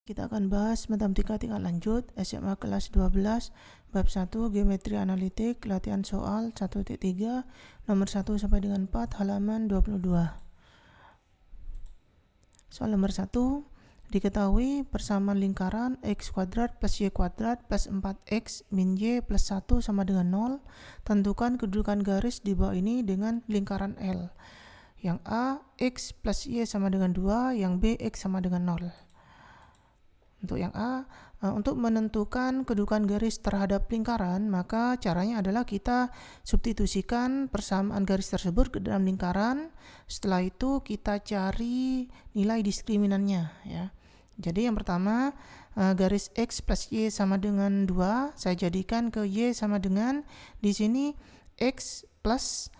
Kita akan bahas matematika tingkat lanjut SMA kelas 12 bab 1 geometri analitik latihan soal 1.3 nomor 1 sampai dengan 4 halaman 22. Soal nomor 1, diketahui persamaan lingkaran x kuadrat plus y kuadrat plus 4x min y plus 1 sama dengan 0. Tentukan kedudukan garis di bawah ini dengan lingkaran L. Yang A, x plus y sama dengan 2, yang B, x sama dengan 0. Untuk yang A, untuk menentukan kedudukan garis terhadap lingkaran, maka caranya adalah kita substitusikan persamaan garis tersebut ke dalam lingkaran. Setelah itu kita cari nilai diskriminannya, ya. Jadi yang pertama, garis x plus y sama dengan 2, saya jadikan ke y sama dengan, di sini x plus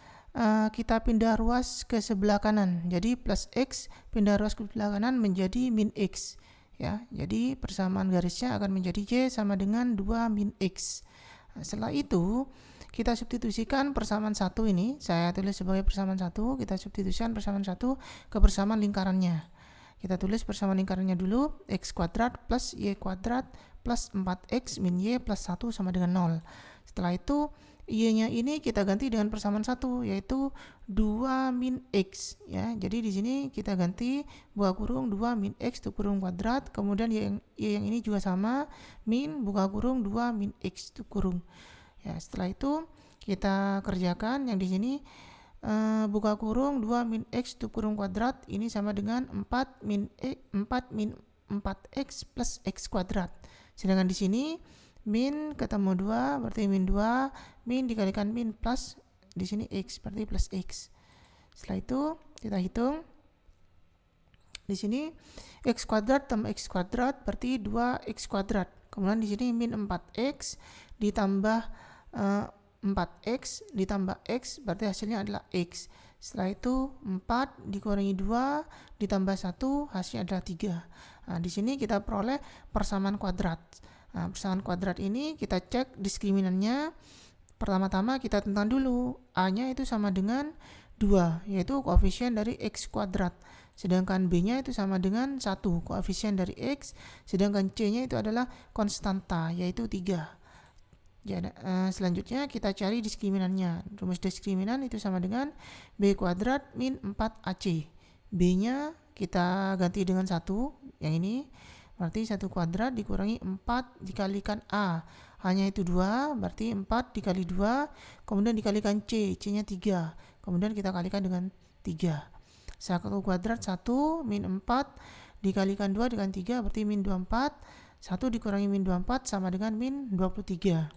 kita pindah ruas ke sebelah kanan. Jadi plus x pindah ruas ke sebelah kanan menjadi min x. Ya, jadi persamaan garisnya akan menjadi y sama dengan 2 min x. Nah, setelah itu kita substitusikan persamaan 1 ini, saya tulis sebagai persamaan 1, kita substitusikan persamaan 1 ke persamaan lingkarannya. Kita tulis persamaan lingkarannya dulu, x kuadrat plus y kuadrat plus 4x min y plus 1 sama dengan 0. Setelah itu y-nya ini kita ganti dengan persamaan 1, yaitu 2 min x, ya. Jadi di sini kita ganti buka kurung 2 min x tutup kurung kuadrat, kemudian y yang ini juga sama, min buka kurung 2 min x tutup kurung. Ya, setelah itu kita kerjakan yang di sini buka kurung 2 min x tutup kurung kuadrat ini sama dengan 4 min 4x plus x kuadrat. Sedangkan di sini min ketemu 2 berarti min 2, min dikalikan min plus di sini x berarti plus x. Setelah itu kita hitung di sini x kuadrat tambah x kuadrat berarti 2x kuadrat. Kemudian di sini min 4x ditambah 4x ditambah x berarti hasilnya adalah x. Setelah itu 4 dikurangi 2 ditambah 1 hasilnya adalah 3. Nah, di sini kita peroleh persamaan kuadrat. Nah, persamaan kuadrat ini kita cek diskriminannya. Pertama-tama kita tentukan dulu A-nya itu sama dengan 2, yaitu koefisien dari x kuadrat. Sedangkan B-nya itu sama dengan 1, koefisien dari x. Sedangkan C-nya itu adalah konstanta, yaitu 3. Ya, selanjutnya kita cari diskriminannya. Rumus diskriminan itu sama dengan B kuadrat min 4AC. B-nya kita ganti dengan 1, yang ini. Berarti 1 kuadrat dikurangi 4 dikalikan A. A-nya itu 2, berarti 4 dikali 2. Kemudian dikalikan C, C-nya 3. Kemudian kita kalikan dengan 3. 1 kuadrat 1 min 4 dikalikan 2 dengan 3 berarti min 24. 1 dikurangi min 24 sama dengan min 23.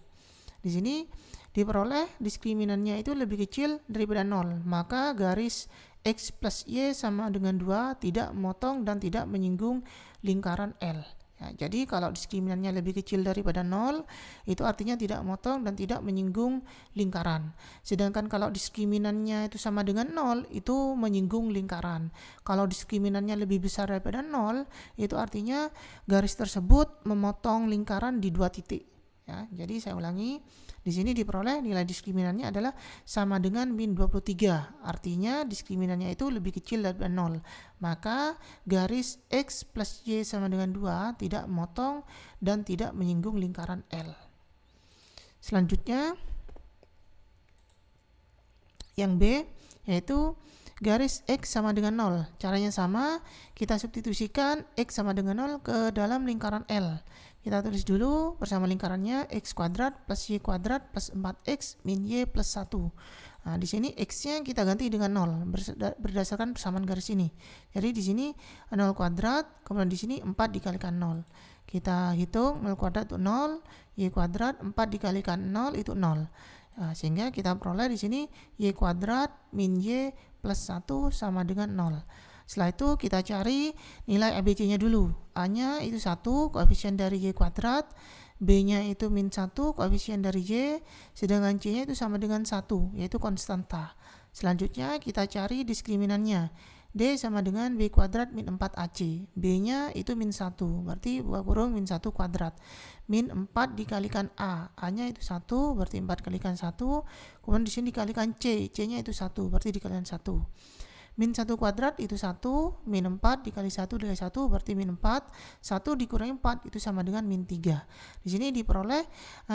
Di sini diperoleh diskriminannya itu lebih kecil daripada 0. Maka garis x plus y sama dengan 2 tidak memotong dan tidak menyinggung lingkaran L. Ya, jadi kalau diskriminannya lebih kecil daripada 0, itu artinya tidak memotong dan tidak menyinggung lingkaran. Sedangkan kalau diskriminannya itu sama dengan 0, itu menyinggung lingkaran. Kalau diskriminannya lebih besar daripada 0, itu artinya garis tersebut memotong lingkaran di 2 titik. Ya, jadi saya ulangi, di sini diperoleh nilai diskriminannya adalah sama dengan min 23. Artinya diskriminannya itu lebih kecil dari 0. Maka garis x plus y sama dengan 2 tidak memotong dan tidak menyinggung lingkaran L. Selanjutnya yang B, yaitu garis x sama dengan 0. Caranya sama, kita substitusikan x sama dengan 0 ke dalam lingkaran L. Kita tulis dulu bersama lingkarannya x kuadrat plus y kuadrat plus 4x min y plus 1. Nah, di sini x-nya kita ganti dengan 0 berdasarkan persamaan garis ini. Jadi di sini 0 kuadrat, kemudian di sini 4 dikalikan 0. Kita hitung 0 kuadrat itu 0, y kuadrat 4 dikalikan 0 itu 0. Nah, sehingga kita peroleh di sini y kuadrat min y plus 1 sama dengan 0. Setelah itu kita cari nilai ABC-nya dulu. A-nya itu 1, koefisien dari y kuadrat. B-nya itu min 1, koefisien dari y. Sedangkan C-nya itu sama dengan 1, yaitu konstanta. Selanjutnya kita cari diskriminannya. D sama dengan B kuadrat min 4AC. B-nya itu min 1, berarti buka kurung min 1 kuadrat. Min 4 dikalikan A. A-nya itu 1, berarti 4 kalikan 1. Kemudian di sini dikalikan C. C-nya itu 1, berarti dikalikan 1. Min 1 kuadrat itu 1, min 4 dikali 1 dikali 1 berarti min 4, 1 dikurangi 4 itu sama dengan min 3. Di sini diperoleh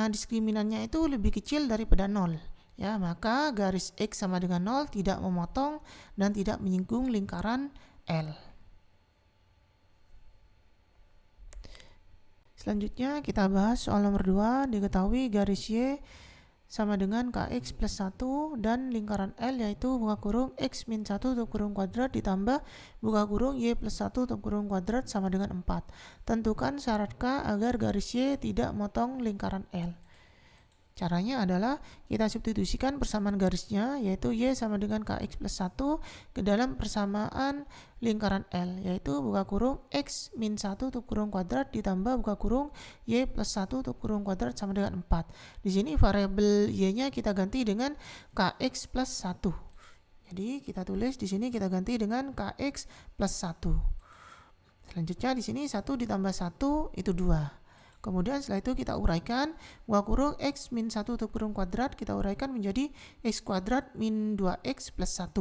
diskriminannya itu lebih kecil daripada 0. Ya, maka garis X sama dengan 0 tidak memotong dan tidak menyinggung lingkaran L. Selanjutnya kita bahas soal nomor 2. Diketahui garis Y sama dengan KX plus 1 dan lingkaran L yaitu buka kurung X min 1 tutup kurung kuadrat ditambah buka kurung Y plus 1 tutup kurung kuadrat sama dengan 4. Tentukan syarat K agar garis Y tidak motong lingkaran L. Caranya adalah kita substitusikan persamaan garisnya yaitu Y sama dengan KX plus 1 ke dalam persamaan lingkaran L yaitu buka kurung X min 1 tutup kurung kuadrat ditambah buka kurung Y plus 1 tutup kurung kuadrat sama dengan 4. Di sini variabel Y-nya kita ganti dengan KX plus 1. Jadi kita tulis di sini kita ganti dengan KX plus 1. Selanjutnya di sini 1 ditambah 1 itu 2. Kemudian setelah itu kita uraikan buka kurung X min 1 tutup kurung kuadrat kita uraikan menjadi X kuadrat min 2X plus 1.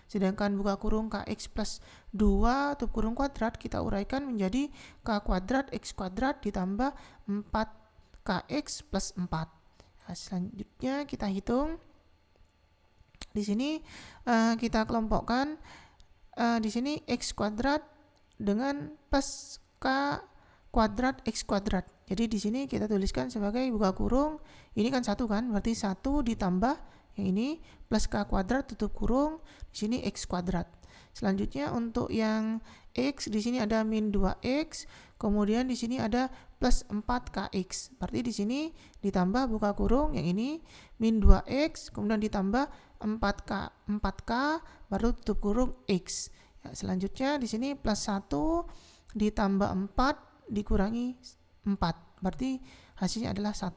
Sedangkan buka kurung KX plus 2 tutup kurung kuadrat kita uraikan menjadi K kuadrat X kuadrat ditambah 4KX plus 4. Nah, selanjutnya kita hitung. Di sini kita kelompokkan di sini X kuadrat dengan plus K kuadrat X kuadrat. Jadi di sini kita tuliskan sebagai buka kurung, ini kan 1 kan, berarti 1 ditambah yang ini plus K kuadrat tutup kurung, di sini X kuadrat. Selanjutnya untuk yang X di sini ada min 2X, kemudian di sini ada plus 4KX. Berarti di sini ditambah buka kurung yang ini min 2X, kemudian ditambah 4K baru tutup kurung X. Ya, selanjutnya di sini plus 1 ditambah 4 dikurangi 4, berarti hasilnya adalah 1.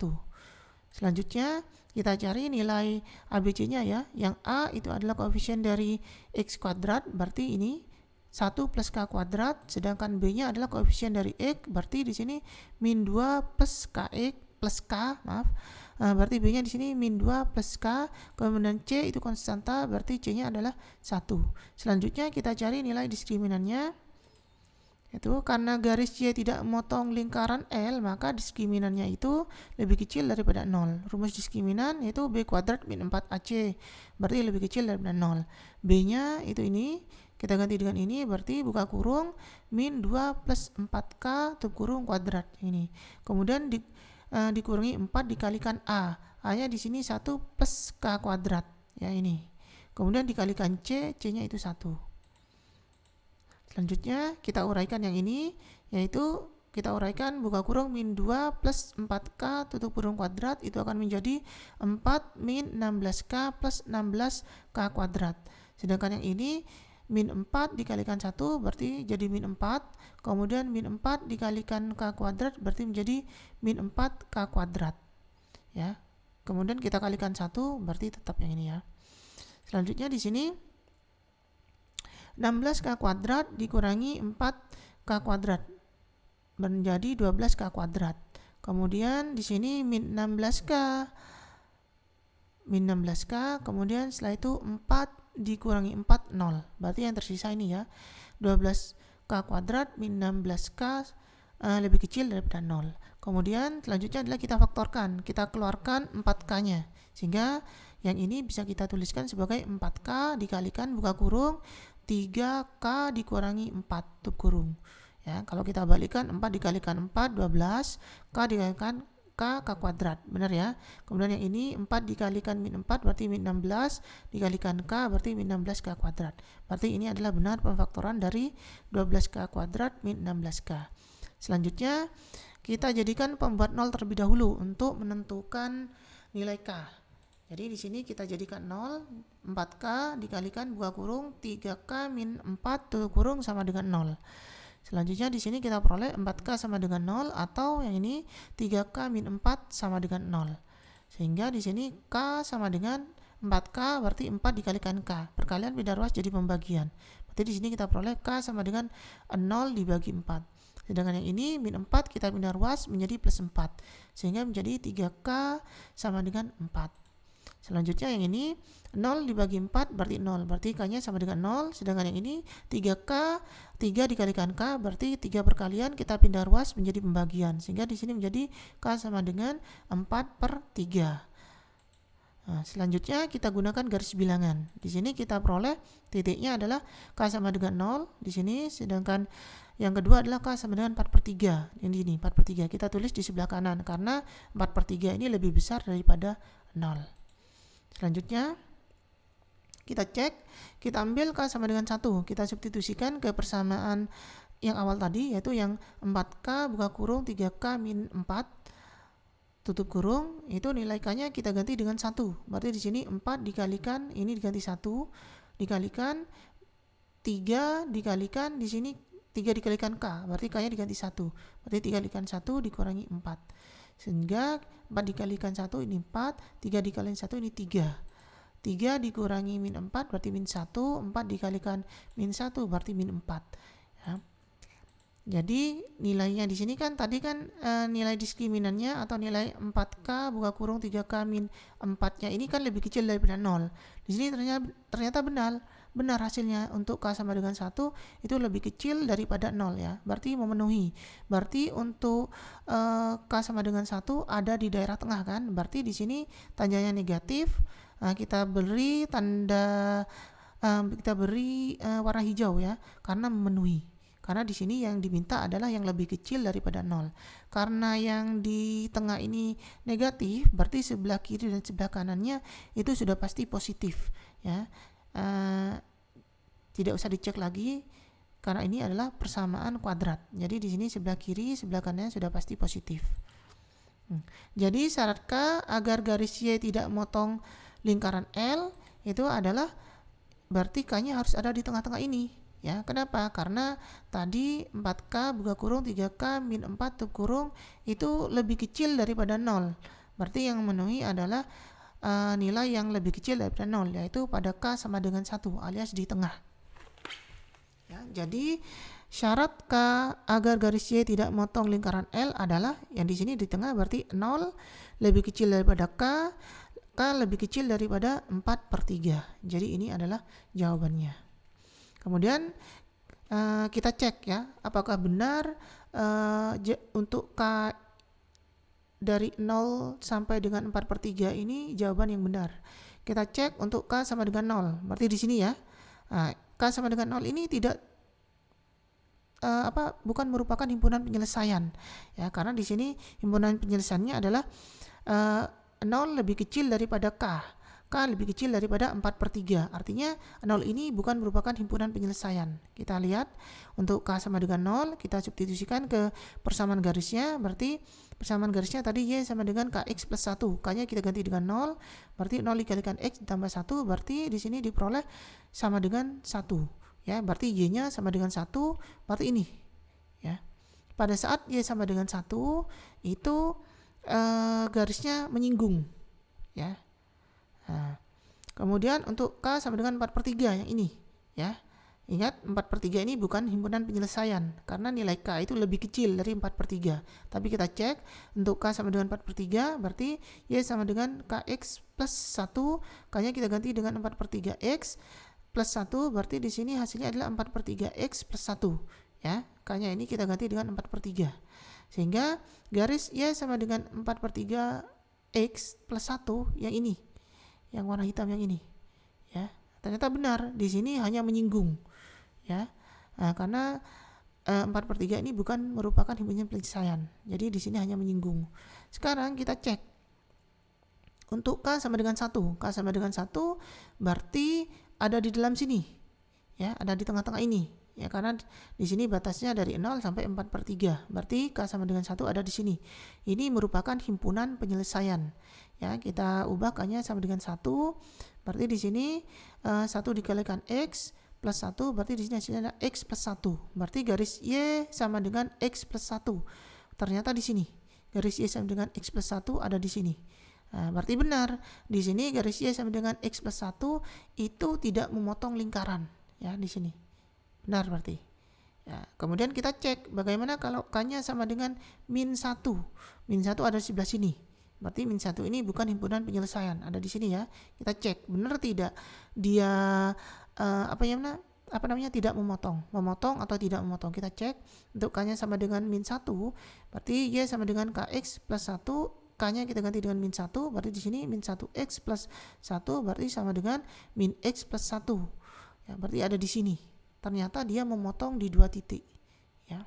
Selanjutnya kita cari nilai ABC-nya ya. Yang A itu adalah koefisien dari X kuadrat, berarti ini 1 plus K kuadrat, sedangkan B-nya adalah koefisien dari X, berarti di sini min 2 plus KX plus K, berarti B-nya di sini min 2 plus K, kemudian C itu konstanta, berarti C-nya adalah 1. Selanjutnya kita cari nilai diskriminannya. Itu karena garis Y tidak memotong lingkaran L, maka diskriminannya itu lebih kecil daripada 0. Rumus diskriminan yaitu B kuadrat min 4AC, berarti lebih kecil daripada 0. B-nya itu ini, kita ganti dengan ini, berarti buka kurung min 2 plus 4K tutup kurung kuadrat ini. Kemudian dikurangi 4 dikalikan A. A-nya di sini 1 plus K kuadrat, ya ini. Kemudian dikalikan C, C-nya itu 1. Selanjutnya kita uraikan yang ini, yaitu kita uraikan buka kurung min 2 plus 4K tutup kurung kuadrat itu akan menjadi 4 min 16K plus 16K kuadrat. Sedangkan yang ini min 4 dikalikan 1 berarti jadi min 4, kemudian min 4 dikalikan K kuadrat berarti menjadi min 4K kuadrat. Ya. Kemudian kita kalikan 1 berarti tetap yang ini ya. Selanjutnya di sini 16K kuadrat dikurangi 4K kuadrat menjadi 12K kuadrat. Kemudian di sini min 16K, kemudian setelah itu 4 dikurangi 4, 0. Berarti yang tersisa ini ya, 12K kuadrat min 16K lebih kecil daripada 0. Kemudian selanjutnya adalah kita faktorkan, kita keluarkan 4K-nya. Sehingga yang ini bisa kita tuliskan sebagai 4K dikalikan buka kurung 3K dikurangi 4 tutup kurung. Ya, kalau kita balikkan 4 dikalikan 4 12, K dikalikan K kuadrat. Benar ya? Kemudian yang ini 4 dikalikan min 4 berarti min 16 dikalikan K berarti min 16K kuadrat. Berarti ini adalah benar pemfaktoran dari 12K kuadrat min 16K. Selanjutnya kita jadikan pembuat 0 terlebih dahulu untuk menentukan nilai K. Jadi di sini kita jadikan 0, 4K dikalikan buka kurung 3K min 4 tutup kurung sama dengan 0. Selanjutnya di sini kita peroleh 4K sama dengan 0 atau yang ini 3K min 4 sama dengan 0. Sehingga di sini K sama dengan 4K berarti 4 dikalikan K. Perkalian pindah ruas jadi pembagian. Berarti di sini kita peroleh K sama dengan 0 dibagi 4. Sedangkan yang ini min 4 kita pindah ruas menjadi plus 4. Sehingga menjadi 3K sama dengan 4. Selanjutnya yang ini 0 dibagi 4 berarti 0, berarti K-nya sama dengan 0. Sedangkan yang ini 3K, 3 dikalikan K berarti 3 perkalian, kita pindah ruas menjadi pembagian, sehingga di sini menjadi K sama dengan 4/3. Nah, selanjutnya kita gunakan garis bilangan. Di sini kita peroleh titiknya adalah K sama dengan 0 di sini, sedangkan yang kedua adalah K sama dengan 4/3. Ini 4/3 kita tulis di sebelah kanan karena 4/3 ini lebih besar daripada 0. Selanjutnya kita cek, kita ambil K sama dengan 1, kita substitusikan ke persamaan yang awal tadi, yaitu yang 4K buka kurung 3K min 4 tutup kurung, itu nilai K-nya kita ganti dengan 1. Berarti di sini 4 dikalikan, ini diganti 1, dikalikan 3 dikalikan, di sini 3 dikalikan K, berarti K-nya diganti 1. Berarti 3 dikalikan 1 dikurangi 4. Sehingga 4 dikalikan 1 ini 4, 3 dikalikan 1 ini 3. 3 dikurangi min 4 berarti min 1, 4 dikalikan min 1 berarti min 4. Ya. Jadi nilainya di sini kan tadi kan nilai diskriminannya atau nilai 4K buka kurung 3K min 4-nya ini kan lebih kecil daripada 0. Di sini ternyata benar hasilnya untuk K sama dengan 1 itu lebih kecil daripada 0 ya. Berarti memenuhi. Berarti untuk K sama dengan 1 ada di daerah tengah kan. Berarti di sini tandanya negatif. Kita beri tanda warna hijau ya, karena memenuhi. Karena di sini yang diminta adalah yang lebih kecil daripada 0. Karena yang di tengah ini negatif, berarti sebelah kiri dan sebelah kanannya itu sudah pasti positif ya. Tidak usah dicek lagi karena ini adalah persamaan kuadrat. Jadi di sini sebelah kiri, sebelah kanannya sudah pasti positif. Jadi syarat K agar garis Y tidak motong lingkaran L itu adalah berarti K-nya harus ada di tengah-tengah ini. Ya, kenapa? Karena tadi 4K buka kurung 3K min 4 tutup kurung itu lebih kecil daripada 0. Berarti yang memenuhi adalah nilai yang lebih kecil daripada 0, yaitu pada K sama dengan 1 alias di tengah. Ya, jadi syarat K agar garis Y tidak motong lingkaran L adalah yang di sini di tengah, berarti 0 lebih kecil daripada K lebih kecil daripada 4/3. Jadi ini adalah jawabannya. Kemudian kita cek ya, apakah benar untuk K dari 0 sampai dengan 4/3 ini jawaban yang benar. Kita cek untuk K sama dengan 0. Berarti di sini ya. K sama dengan 0 ini tidak bukan merupakan himpunan penyelesaian. Ya, karena di sini himpunan penyelesaiannya adalah 0 lebih kecil daripada K lebih kecil daripada 4/3. Artinya 0 ini bukan merupakan himpunan penyelesaian. Kita lihat untuk K sama dengan 0, kita substitusikan ke persamaan garisnya. Berarti persamaan garisnya tadi Y sama dengan KX plus 1. K-nya kita ganti dengan 0. Berarti 0 dikalikan X ditambah 1. Berarti di sini diperoleh sama dengan 1. Ya, berarti Y-nya sama dengan 1. Berarti ini. Ya. Pada saat Y sama dengan 1, itu garisnya menyinggung ya. Kemudian untuk K sama dengan 4/3 yang ini ya. Ingat 4/3 ini bukan himpunan penyelesaian karena nilai K itu lebih kecil dari 4/3. Tapi kita cek untuk K sama dengan 4/3 berarti Y sama dengan KX plus 1, K-nya kita ganti dengan 4/3 X plus 1, berarti di sini hasilnya adalah 4/3 X plus 1 ya. K-nya ini kita ganti dengan 4/3. Sehingga garis Y sama dengan 4/3 X plus 1 yang ini, yang warna hitam yang ini ya. Ternyata benar, di sini hanya menyinggung ya. Karena 4/3 ini bukan merupakan himpunan penyelesaian. Jadi di sini hanya menyinggung. Sekarang kita cek untuk K sama dengan 1. K sama dengan 1 berarti ada di dalam sini ya, ada di tengah-tengah ini. Ya, karena di sini batasnya dari 0 sampai 4/3. Berarti K sama dengan 1 ada di sini. Ini merupakan himpunan penyelesaian. Ya, kita ubah K-nya sama dengan 1. Berarti di sini 1 dikalikan X plus 1, berarti di sini hasilnya adalah X plus 1. Berarti garis Y sama dengan X plus 1. Ternyata di sini garis Y sama dengan X plus 1 ada di sini. Berarti benar. Di sini garis Y sama dengan X plus 1 itu tidak memotong lingkaran ya di sini. Benar berarti. Ya, kemudian kita cek bagaimana kalau K-nya sama dengan min 1. Min 1 ada di sebelah sini. Berarti min 1 ini bukan himpunan penyelesaian. Ada di sini ya. Kita cek benar tidak dia tidak memotong atau tidak memotong. Kita cek untuk K-nya sama dengan min 1, berarti Y sama dengan KX plus 1, K-nya kita ganti dengan min 1, berarti di sini min 1X plus 1 berarti sama dengan min X plus 1. Ya, berarti ada di sini. Ternyata dia memotong di 2 titik. Ya.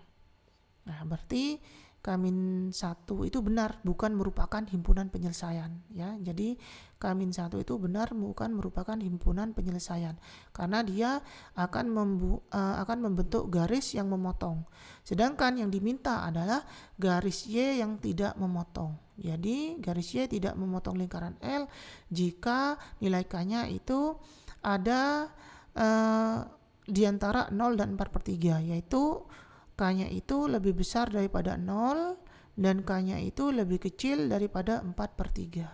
Nah, berarti K-1 itu benar bukan merupakan himpunan penyelesaian ya. Jadi K-1 itu benar bukan merupakan himpunan penyelesaian karena dia akan membentuk garis yang memotong. Sedangkan yang diminta adalah garis Y yang tidak memotong. Jadi garis Y tidak memotong lingkaran L jika nilai K-nya itu ada di antara 0 dan 4/3, yaitu K-nya itu lebih besar daripada 0 dan K-nya itu lebih kecil daripada 4/3.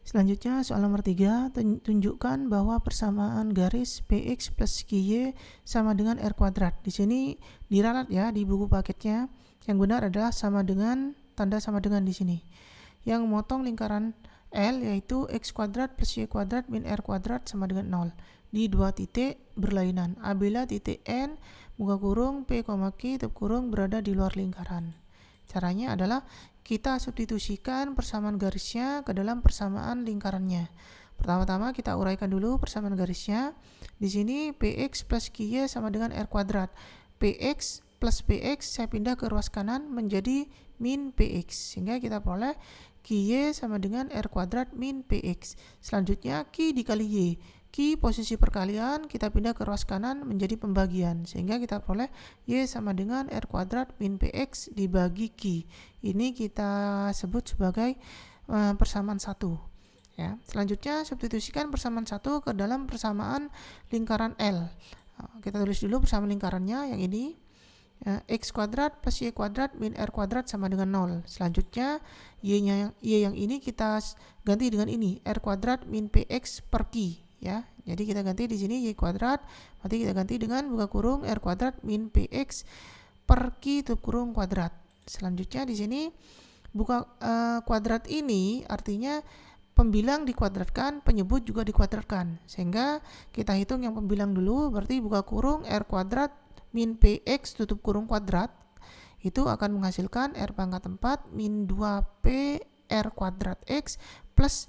Selanjutnya soal nomor 3, tunjukkan bahwa persamaan garis PX plus QY sama dengan R kuadrat. Di sini diralat ya di buku paketnya. Yang benar adalah sama dengan, tanda sama dengan di sini. Yang memotong lingkaran L yaitu X kuadrat plus Y kuadrat min R kuadrat sama dengan 0. Di 2 titik berlainan apabila titik N buka kurung P, Q tutup kurung berada di luar lingkaran. Caranya adalah kita substitusikan persamaan garisnya ke dalam persamaan lingkarannya. Pertama-tama kita uraikan dulu persamaan garisnya. Di sini PX plus QY sama dengan R kuadrat. PX plus PX saya pindah ke ruas kanan menjadi min PX, sehingga kita peroleh QY sama dengan R kuadrat min PX. Selanjutnya Q dikali Y. Q posisi perkalian kita pindah ke ruas kanan menjadi pembagian, sehingga kita peroleh Y sama dengan R kuadrat min PX dibagi Q. Ini kita sebut sebagai persamaan 1 ya. Selanjutnya substitusikan persamaan 1 ke dalam persamaan lingkaran L. Kita tulis dulu persamaan lingkarannya yang ini. X kuadrat plus Y kuadrat min R kuadrat sama dengan 0. Selanjutnya Y yang ini kita ganti dengan ini, R kuadrat min PX per Q ya. Jadi kita ganti di sini Y kuadrat, berarti kita ganti dengan buka kurung R kuadrat min PX per Q tutup kurung kuadrat. Selanjutnya di sini buka kuadrat ini artinya pembilang dikuadratkan, penyebut juga dikuadratkan. Sehingga kita hitung yang pembilang dulu, berarti buka kurung R kuadrat min PX tutup kurung kuadrat itu akan menghasilkan R pangkat 4 min 2P R kuadrat X plus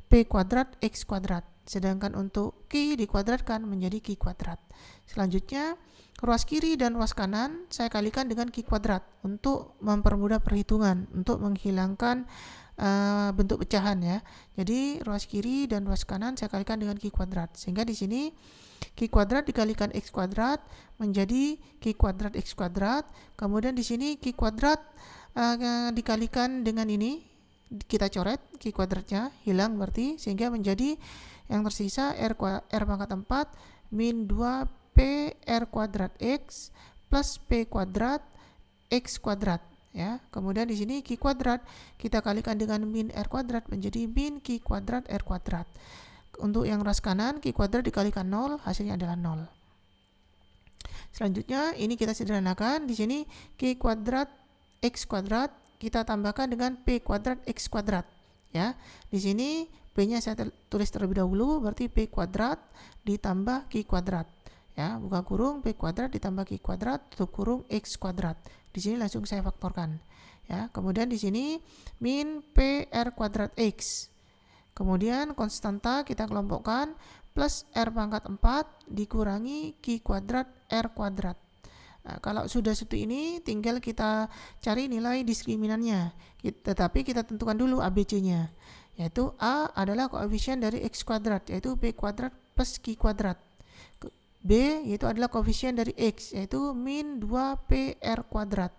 P kuadrat X kuadrat. Sedangkan untuk Q dikuadratkan menjadi Q kuadrat. Selanjutnya ruas kiri dan ruas kanan saya kalikan dengan Q kuadrat untuk mempermudah perhitungan, untuk menghilangkan bentuk pecahan ya. Jadi ruas kiri dan ruas kanan saya kalikan dengan Q kuadrat, sehingga di sini Q kuadrat dikalikan X kuadrat menjadi Q kuadrat X kuadrat. Kemudian di sini Q kuadrat dikalikan dengan ini, kita coret Q kuadratnya hilang berarti, sehingga menjadi yang tersisa R pangkat 4 min 2P R kuadrat X plus P kuadrat X kuadrat ya. Kemudian di sini Q kuadrat kita kalikan dengan min R kuadrat menjadi min Q kuadrat R kuadrat. Untuk yang ruas kanan Q kuadrat dikalikan 0, hasilnya adalah 0. Selanjutnya ini kita sederhanakan, di sini Q kuadrat X kuadrat kita tambahkan dengan P kuadrat X kuadrat ya. Di sini P-nya saya tulis terlebih dahulu, berarti P kuadrat ditambah Q kuadrat ya. Buka kurung P kuadrat ditambah Q kuadrat tutup kurung X kuadrat. Di sini langsung saya faktorkan ya. Kemudian di sini min P R kuadrat X. Kemudian konstanta kita kelompokkan plus R pangkat 4 dikurangi Q kuadrat R kuadrat. Nah, kalau sudah seperti ini tinggal kita cari nilai diskriminannya. Tetapi kita tentukan dulu ABC-nya. Yaitu A adalah koefisien dari X kuadrat, yaitu P kuadrat plus Q kuadrat. B yaitu adalah koefisien dari X, yaitu min 2P R kuadrat.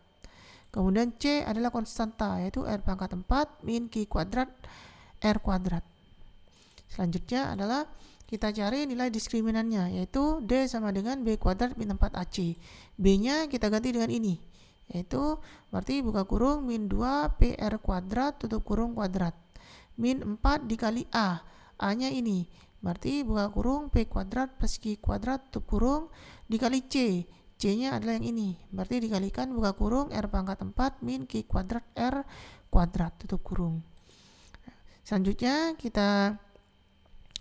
Kemudian C adalah konstanta, yaitu R pangkat 4 min Q kuadrat R kuadrat. Selanjutnya adalah kita cari nilai diskriminannya, yaitu D sama dengan B kuadrat min 4AC. B-nya kita ganti dengan ini, yaitu berarti buka kurung min 2PR kuadrat tutup kurung kuadrat. Min 4 dikali A. A-nya ini, berarti buka kurung P kuadrat plus Q kuadrat tutup kurung dikali C. C-nya adalah yang ini. Berarti dikalikan buka kurung R pangkat 4 min Q kuadrat R kuadrat tutup kurung. Selanjutnya kita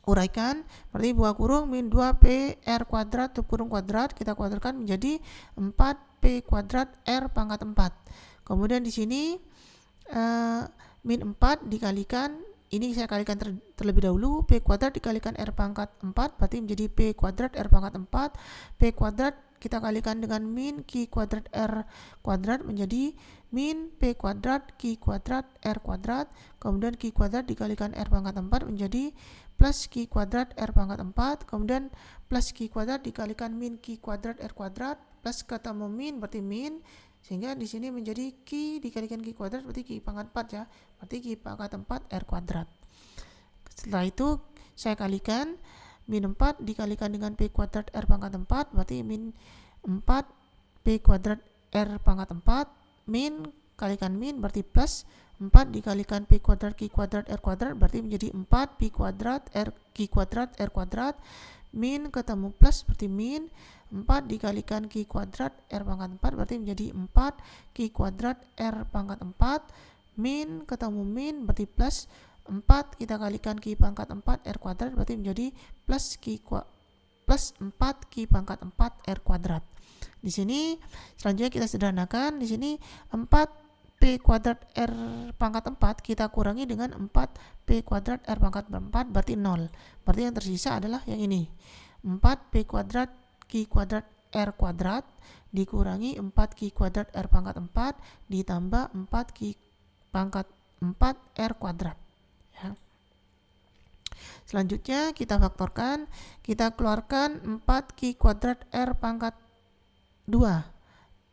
uraikan, berarti buka kurung min 2P R kuadrat tutup kurung kuadrat kita kuadratkan menjadi 4P kuadrat R pangkat 4. Kemudian di sini min 4 dikalikan, ini saya kalikan terlebih dahulu, P kuadrat dikalikan R pangkat 4 berarti menjadi P kuadrat R pangkat 4. P kuadrat kita kalikan dengan min Q kuadrat R kuadrat menjadi min P kuadrat Q kuadrat R kuadrat. Kemudian Q kuadrat dikalikan R pangkat 4 menjadi plus Q kuadrat R pangkat 4. Kemudian plus Q kuadrat dikalikan min Q kuadrat R kuadrat plus ketemu min berarti min, sehingga di sini menjadi Q dikalikan Q kuadrat berarti Q pangkat 4 ya. Berarti Q pangkat 4 R kuadrat. Setelah itu saya kalikan min 4 dikalikan dengan P kuadrat R pangkat 4 berarti min 4 P kuadrat R pangkat 4 min kalikan min berarti plus 4 dikalikan P kuadrat Q kuadrat R kuadrat berarti menjadi 4 P kuadrat R Q kuadrat R kuadrat min ketemu plus berarti min 4 dikalikan Q kuadrat R pangkat 4 berarti menjadi 4 Q kuadrat R pangkat 4 min ketemu min berarti plus 4 kita kalikan Q pangkat 4 R kuadrat berarti menjadi plus 4 Q pangkat 4 R kuadrat. Di sini selanjutnya kita sederhanakan, di sini 4 P kuadrat R pangkat 4 kita kurangi dengan 4 P kuadrat R pangkat 4 berarti 0. Berarti yang tersisa adalah yang ini. 4 P kuadrat Q kuadrat R kuadrat dikurangi 4 Q kuadrat R pangkat 4 ditambah 4 Q pangkat 4 R kuadrat. Ya. Selanjutnya kita faktorkan, kita keluarkan 4 Q kuadrat R pangkat 2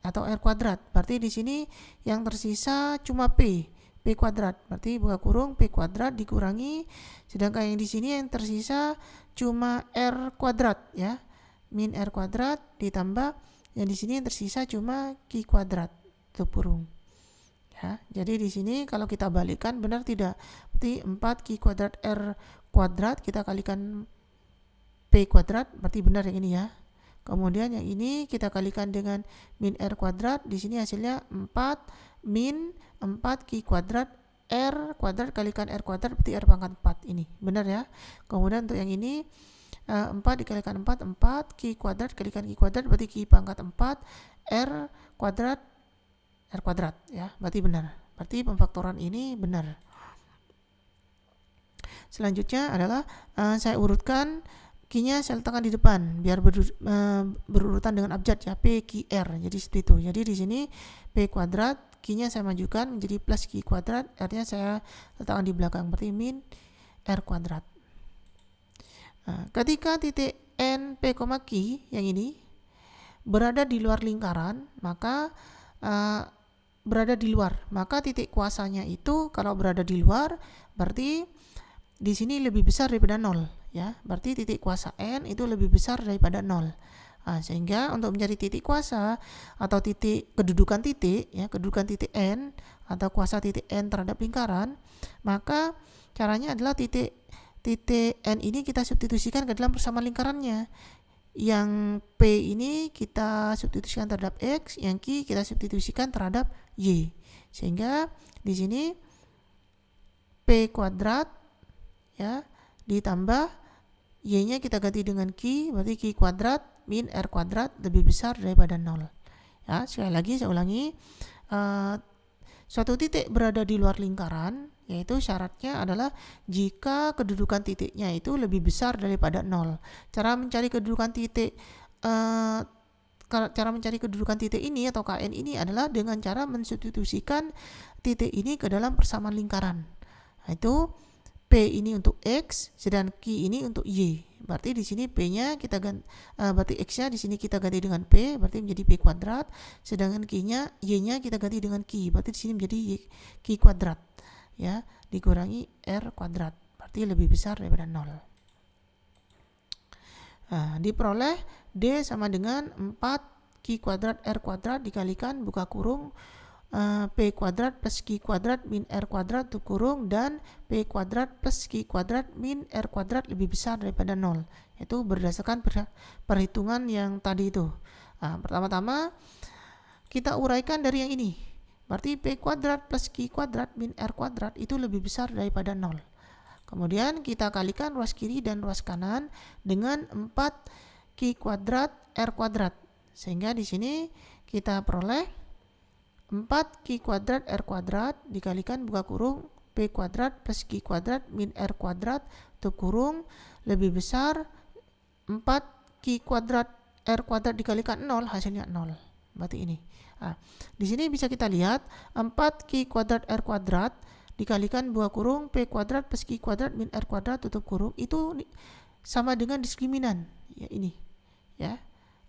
atau R kuadrat. Berarti di sini yang tersisa cuma P kuadrat. Berarti buka kurung P kuadrat dikurangi, sedangkan yang di sini yang tersisa cuma R kuadrat ya. Min R kuadrat ditambah yang di sini yang tersisa cuma Q kuadrat tutup kurung. Ya, jadi di sini kalau kita balikkan benar tidak? Berarti 4 Q kuadrat R kuadrat kita kalikan P kuadrat berarti benar yang ini ya. Kemudian yang ini kita kalikan dengan min R kuadrat, di sini hasilnya 4 min 4 Q kuadrat R kuadrat kalikan R kuadrat berarti R pangkat 4 ini. Benar ya? Kemudian untuk yang ini 4 dikalikan 4 Q kuadrat kalikan Q kuadrat berarti Q pangkat 4 R kuadrat ya, berarti benar. Berarti pemfaktoran ini benar. Selanjutnya adalah saya urutkan Q-nya saya letakkan di depan biar berurutan dengan abjad ya, P Q R. Jadi seperti itu. Jadi di sini P kuadrat, Q-nya saya majukan menjadi plus Q kuadrat, R-nya saya letakkan di belakang berarti min R kuadrat. Nah, ketika titik N P, Q yang ini berada di luar lingkaran, maka maka titik kuasanya itu kalau berada di luar berarti di sini lebih besar daripada 0 ya. Berarti titik kuasa N itu lebih besar daripada 0. Nah, sehingga untuk mencari titik kuasa atau titik kedudukan titik ya, kedudukan titik N atau kuasa titik N terhadap lingkaran, maka caranya adalah titik N ini kita substitusikan ke dalam persamaan lingkarannya. Yang P ini kita substitusikan terhadap X, yang Q kita substitusikan terhadap Y. Sehingga di sini P kuadrat ya ditambah Y-nya kita ganti dengan Q, berarti Q kuadrat min R kuadrat lebih besar daripada 0. Ya, sekali lagi saya ulangi, suatu titik berada di luar lingkaran, yaitu syaratnya adalah jika kedudukan titiknya itu lebih besar daripada 0. Cara mencari kedudukan titik ini atau KN ini adalah dengan cara mensubstitusikan titik ini ke dalam persamaan lingkaran. Nah, itu P ini untuk X, sedangkan Q ini untuk Y. Berarti di sini P-nya kita ganti, berarti X-nya di sini kita ganti dengan P, berarti menjadi P kuadrat, sedangkan Q-nya, Y-nya kita ganti dengan Q, berarti di sini menjadi Q kuadrat. Ya, dikurangi R kuadrat, berarti lebih besar daripada 0. Nah, diperoleh D sama dengan 4 Q kuadrat R kuadrat dikalikan buka kurung P kuadrat plus Q kuadrat min R kuadrat tutup kurung, dan P kuadrat plus Q kuadrat min R kuadrat lebih besar daripada 0. Itu berdasarkan perhitungan yang tadi itu. Nah, pertama-tama kita uraikan dari yang ini. Berarti P kuadrat plus Q kuadrat min R kuadrat itu lebih besar daripada 0. Kemudian kita kalikan ruas kiri dan ruas kanan dengan 4Q kuadrat R kuadrat. Sehingga di sini kita peroleh 4Q kuadrat R kuadrat dikalikan buka kurung P kuadrat plus Q kuadrat min R kuadrat tutup kurung lebih besar 4Q kuadrat R kuadrat dikalikan 0, hasilnya 0. Berarti ini. Nah, di sini bisa kita lihat 4Q kuadrat R kuadrat dikalikan buka kurung P kuadrat plus Q kuadrat min R kuadrat tutup kurung itu sama dengan diskriminan. Ya, ini. Ya.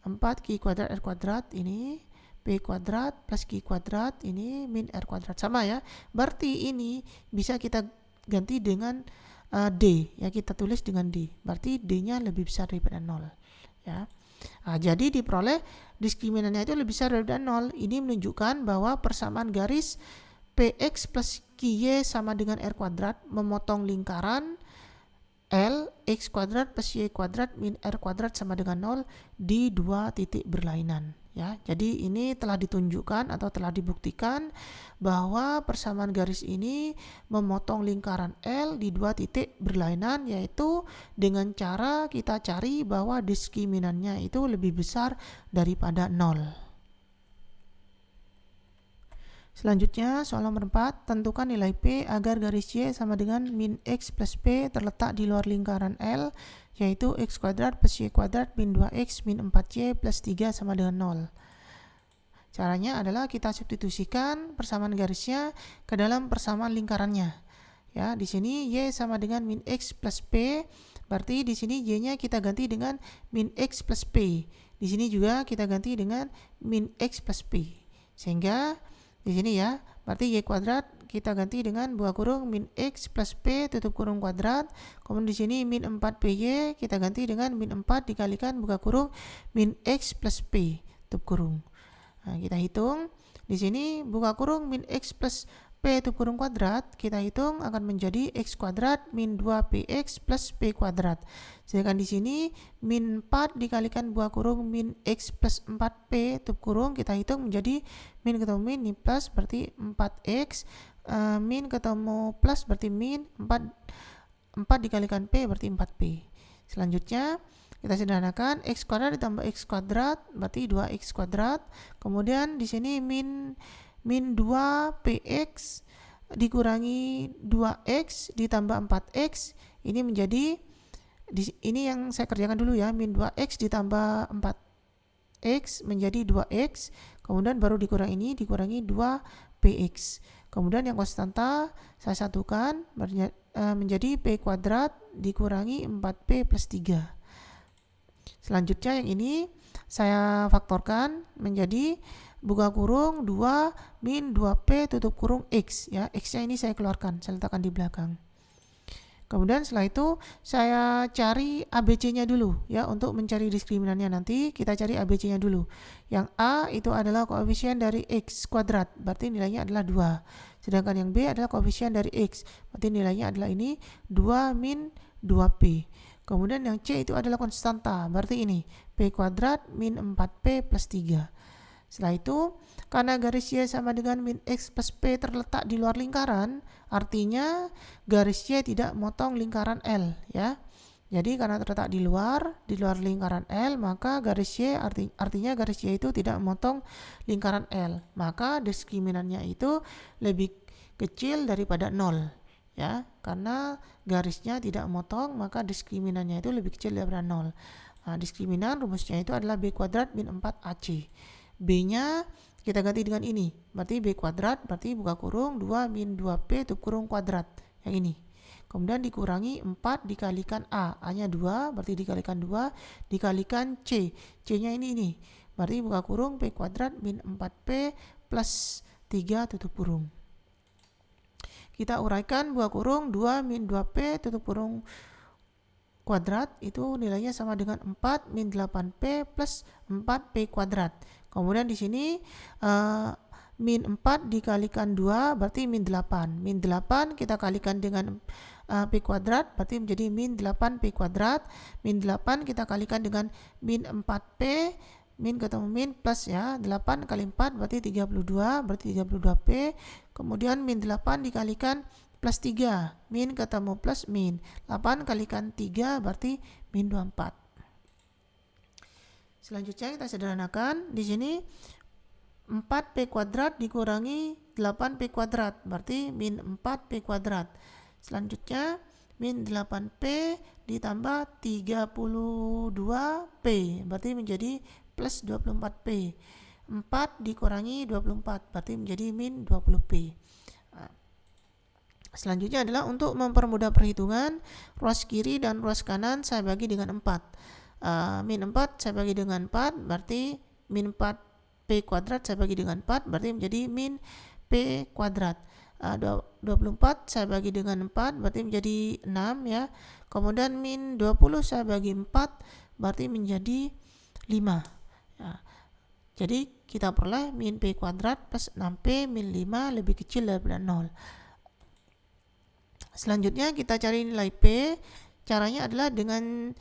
4Q kuadrat R kuadrat ini P kuadrat plus Q kuadrat ini min R kuadrat sama ya. Berarti ini bisa kita ganti dengan D ya, kita tulis dengan D. Berarti D-nya lebih besar daripada 0 ya. Nah, jadi diperoleh diskriminannya itu lebih besar daripada 0. Ini menunjukkan bahwa persamaan garis PX plus QY sama dengan R kuadrat memotong lingkaran L X kuadrat plus Y kuadrat min R kuadrat sama dengan 0 di dua titik berlainan. Ya, jadi ini telah ditunjukkan atau telah dibuktikan bahwa persamaan garis ini memotong lingkaran L di dua titik berlainan, yaitu dengan cara kita cari bahwa diskriminannya itu lebih besar daripada 0. Selanjutnya soal nomor 4, tentukan nilai P agar garis Y sama dengan min X plus P terletak di luar lingkaran L, yaitu X kuadrat plus Y kuadrat min 2X min 4Y plus 3 sama dengan 0. Caranya adalah kita substitusikan persamaan garisnya ke dalam persamaan lingkarannya. Ya, di sini Y sama dengan min X plus P, berarti di sini Y-nya kita ganti dengan min X plus P. Di sini juga kita ganti dengan min X plus P. Sehingga di sini ya, berarti Y kuadrat kita ganti dengan buka kurung min X plus P tutup kurung kuadrat. Kemudian di sini min 4PY kita ganti dengan min 4 dikalikan buka kurung min X plus P tutup kurung. Nah, kita hitung. Di sini buka kurung min X plus P tutup kurung kuadrat, kita hitung akan menjadi X kuadrat min 2PX plus P kuadrat. Sedangkan di sini min 4 dikalikan buka kurung min X plus 4P tutup kurung, kita hitung menjadi min ketemu min, ini plus berarti 4X, min ketemu plus berarti min 4 dikalikan P berarti 4P. Selanjutnya kita sederhanakan X kuadrat ditambah X kuadrat berarti 2X kuadrat. Kemudian di sini min 2PX dikurangi 2X ditambah 4X, ini menjadi ini yang saya kerjakan dulu ya, min 2X ditambah 4X menjadi 2X, kemudian baru dikurangi 2PX. Kemudian yang konstanta saya satukan menjadi P kuadrat dikurangi 4P plus 3. Selanjutnya yang ini saya faktorkan menjadi buka kurung 2 min 2P tutup kurung X ya. X-nya ini saya keluarkan, saya letakkan di belakang. Kemudian setelah itu saya cari ABC-nya dulu ya, untuk mencari diskriminannya nanti kita cari ABC-nya dulu. Yang A itu adalah koefisien dari X kuadrat, berarti nilainya adalah 2. Sedangkan yang B adalah koefisien dari X, berarti nilainya adalah ini 2 min 2P. Kemudian yang C itu adalah konstanta, berarti ini P kuadrat min 4P plus 3. Setelah itu, karena garis Y sama dengan min X plus P terletak di luar lingkaran, artinya garis Y tidak motong lingkaran L ya. Jadi karena terletak di luar lingkaran L, maka garis Y artinya garis Y itu tidak memotong lingkaran L. Maka diskriminannya itu lebih kecil daripada 0 ya. Karena garisnya tidak memotong, maka diskriminannya itu lebih kecil daripada 0. Nah, diskriminan rumusnya itu adalah B kuadrat min 4AC. B-nya kita ganti dengan ini, berarti B kuadrat berarti buka kurung 2 min 2P tutup kurung kuadrat, yang ini. Kemudian dikurangi 4 dikalikan A, A-nya 2 berarti dikalikan 2 dikalikan C, C-nya ini, berarti buka kurung P kuadrat min 4P plus 3 tutup kurung. Kita uraikan buka kurung 2 min 2P tutup kurung kuadrat itu nilainya sama dengan 4 min 8P plus 4P kuadrat. Kemudian di sini min 4 dikalikan 2 berarti min 8. Min 8 kita kalikan dengan P kuadrat berarti menjadi min 8P kuadrat. Min 8 kita kalikan dengan min 4P min ketemu min plus ya, 8 kali 4 berarti 32, berarti 32P, kemudian min 8 dikalikan plus 3, min ketemu plus min, 8 kalikan 3 berarti min 24. Selanjutnya kita sederhanakan, di sini 4P kuadrat dikurangi 8P kuadrat, berarti min 4P kuadrat. Selanjutnya min 8P ditambah 32P, berarti menjadi plus 24P. 4 dikurangi 24, berarti menjadi min 20P. Selanjutnya adalah untuk mempermudah perhitungan, ruas kiri dan ruas kanan saya bagi dengan 4. Min 4 saya bagi dengan 4, berarti min 4P kuadrat saya bagi dengan 4, berarti menjadi min P kuadrat. 24 saya bagi dengan 4, berarti menjadi 6 ya. Kemudian min 20 saya bagi 4, berarti menjadi 5 ya. Jadi kita peroleh min P kuadrat plus 6P min 5 lebih kecil daripada 0. Selanjutnya kita cari nilai P. Caranya adalah dengan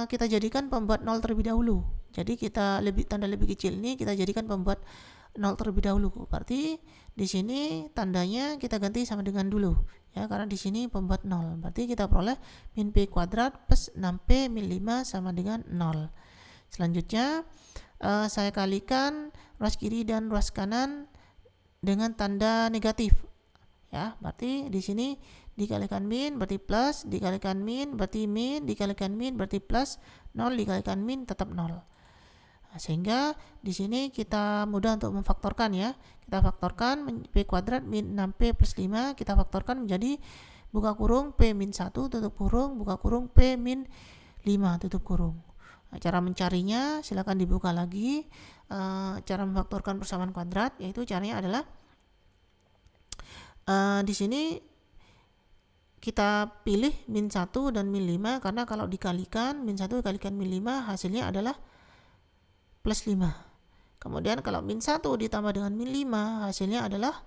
kita jadikan pembuat 0 terlebih dahulu. Jadi kita tanda lebih kecil ini kita jadikan pembuat 0 terlebih dahulu. Berarti di sini tandanya kita ganti sama dengan dulu ya, karena di sini pembuat 0. Berarti kita peroleh min P kuadrat plus 6P min 5 sama dengan 0. Selanjutnya saya kalikan ruas kiri dan ruas kanan dengan tanda negatif ya. Berarti di sini dikalikan min berarti plus, dikalikan min berarti min, dikalikan min berarti plus, 0 dikalikan min tetap 0. Sehingga di sini kita mudah untuk memfaktorkan ya. Kita faktorkan P kuadrat min 6P plus 5, kita faktorkan menjadi buka kurung P min 1 tutup kurung, buka kurung P min 5 tutup kurung. Cara mencarinya silakan dibuka lagi. Cara memfaktorkan persamaan kuadrat yaitu caranya adalah di sini kita pilih min 1 dan min 5, karena kalau dikalikan min 1 dikalikan min 5 hasilnya adalah plus 5. Kemudian kalau min 1 ditambah dengan min 5 hasilnya adalah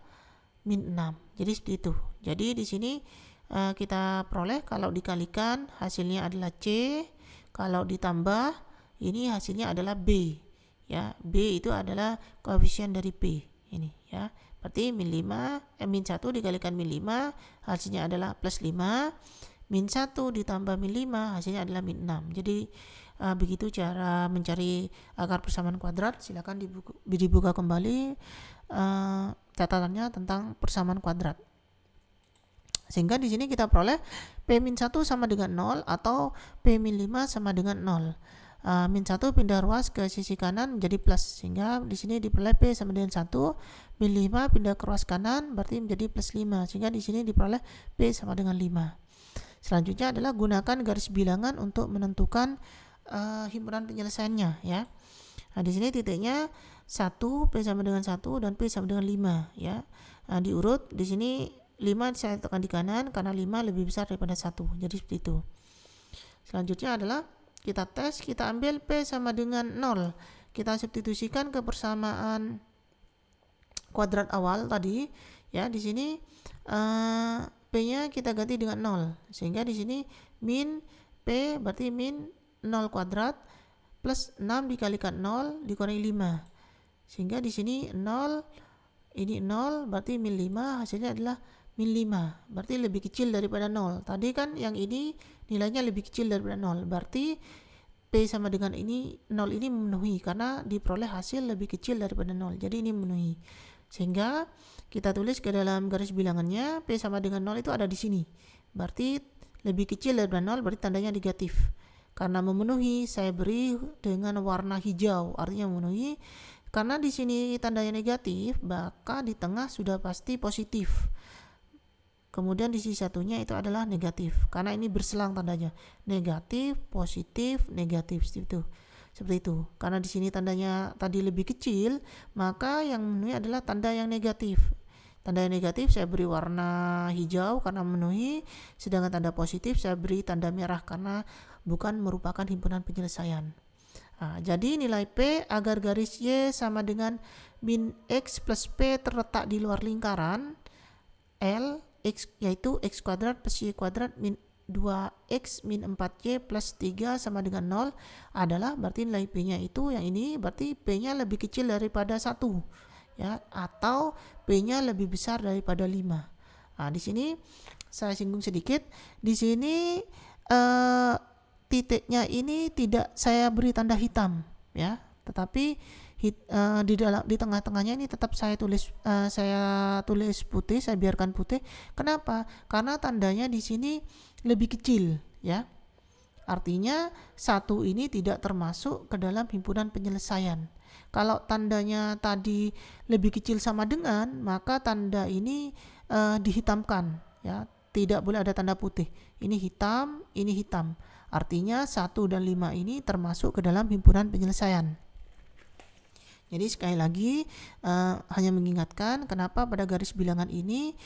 min 6. Jadi seperti itu. Jadi di sini kita peroleh kalau dikalikan hasilnya adalah C, kalau ditambah ini hasilnya adalah B ya. B itu adalah koefisien dari P ini ya. Berarti min 1 dikalikan min 5 hasilnya adalah plus 5, min 1 ditambah min 5 hasilnya adalah min 6. Jadi begitu cara mencari akar persamaan kuadrat. Silakan dibuka kembali catatannya tentang persamaan kuadrat. Sehingga di sini kita peroleh P-1 sama dengan 0 atau P-5 sama dengan 0. Min 1 pindah ruas ke sisi kanan menjadi plus, sehingga di sini diperoleh P sama dengan 1. Min 5 pindah ke ruas kanan berarti menjadi plus 5, sehingga di sini diperoleh P sama dengan 5. Selanjutnya adalah gunakan garis bilangan untuk menentukan himpunan penyelesaiannya ya. Nah, di sini titiknya 1, P sama dengan 1 dan P sama dengan 5 ya. Diurut di sini 5 saya tekan di kanan karena 5 lebih besar daripada 1. Jadi seperti itu. Selanjutnya adalah kita tes, kita ambil P sama dengan 0. Kita substitusikan ke persamaan kuadrat awal tadi ya. Di sini P-nya kita ganti dengan 0. Sehingga di sini min P berarti min 0 kuadrat plus 6 dikalikan 0 dikurangi 5. Sehingga di sini 0 ini 0 berarti min 5 hasilnya adalah min 5. Berarti lebih kecil daripada 0. Tadi kan yang ini nilainya lebih kecil daripada 0. Berarti P sama dengan ini 0 ini memenuhi karena diperoleh hasil lebih kecil daripada 0. Jadi ini memenuhi. Sehingga kita tulis ke dalam garis bilangannya P sama dengan 0 itu ada di sini. Berarti lebih kecil daripada 0 berarti tandanya negatif. Karena memenuhi saya beri dengan warna hijau, artinya memenuhi. Karena di sini tandanya negatif, maka di tengah sudah pasti positif. Kemudian di sisi satunya itu adalah negatif, karena ini berselang tandanya negatif, positif, negatif seperti itu. Karena di sini tandanya tadi lebih kecil, maka yang memenuhi adalah tanda yang negatif. Tanda yang negatif saya beri warna hijau karena memenuhi, sedangkan tanda positif saya beri tanda merah karena bukan merupakan himpunan penyelesaian. Jadi nilai P agar garis Y sama dengan min X plus P terletak di luar lingkaran L X, yaitu X kuadrat plus Y kuadrat min 2x min 4y plus 3 sama dengan 0 adalah berarti nilai P-nya itu yang ini berarti P-nya lebih kecil daripada 1 ya, atau P-nya lebih besar daripada 5. Nah, di sini saya singgung sedikit. Di sini titiknya ini tidak saya beri tanda hitam ya, tetapi di tengah-tengahnya ini tetap saya tulis putih, saya biarkan putih. Kenapa? Karena tandanya di sini lebih kecil ya. Artinya 1 ini tidak termasuk ke dalam himpunan penyelesaian. Kalau tandanya tadi lebih kecil sama dengan, maka tanda ini dihitamkan ya. Tidak boleh ada tanda putih. Ini hitam, ini hitam. Artinya 1 dan 5 ini termasuk ke dalam himpunan penyelesaian. Jadi sekali lagi hanya mengingatkan kenapa pada garis bilangan ini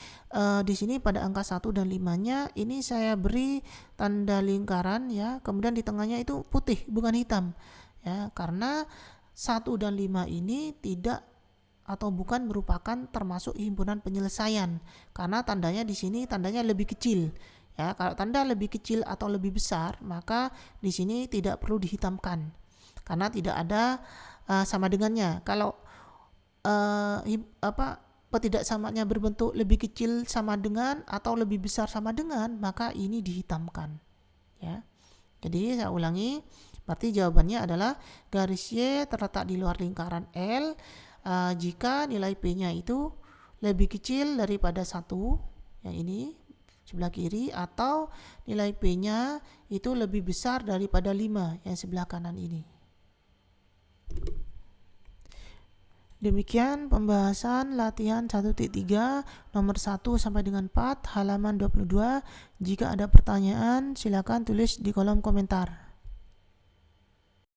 di sini pada angka 1 dan 5-nya ini saya beri tanda lingkaran ya, kemudian di tengahnya itu putih bukan hitam ya, karena 1 dan 5 ini tidak atau bukan merupakan termasuk himpunan penyelesaian karena tandanya di sini tandanya lebih kecil ya. Kalau tanda lebih kecil atau lebih besar maka di sini tidak perlu dihitamkan karena tidak ada sama dengannya. Kalau ketidaksamanya berbentuk lebih kecil sama dengan atau lebih besar sama dengan, maka ini dihitamkan ya. Jadi saya ulangi, berarti jawabannya adalah garis Y terletak di luar lingkaran L jika nilai P-nya itu lebih kecil daripada 1 yang ini sebelah kiri, atau nilai P-nya itu lebih besar daripada 5 yang sebelah kanan ini. Demikian pembahasan latihan 1.3 nomor 1 sampai dengan 4 halaman 22. Jika ada pertanyaan silakan tulis di kolom komentar.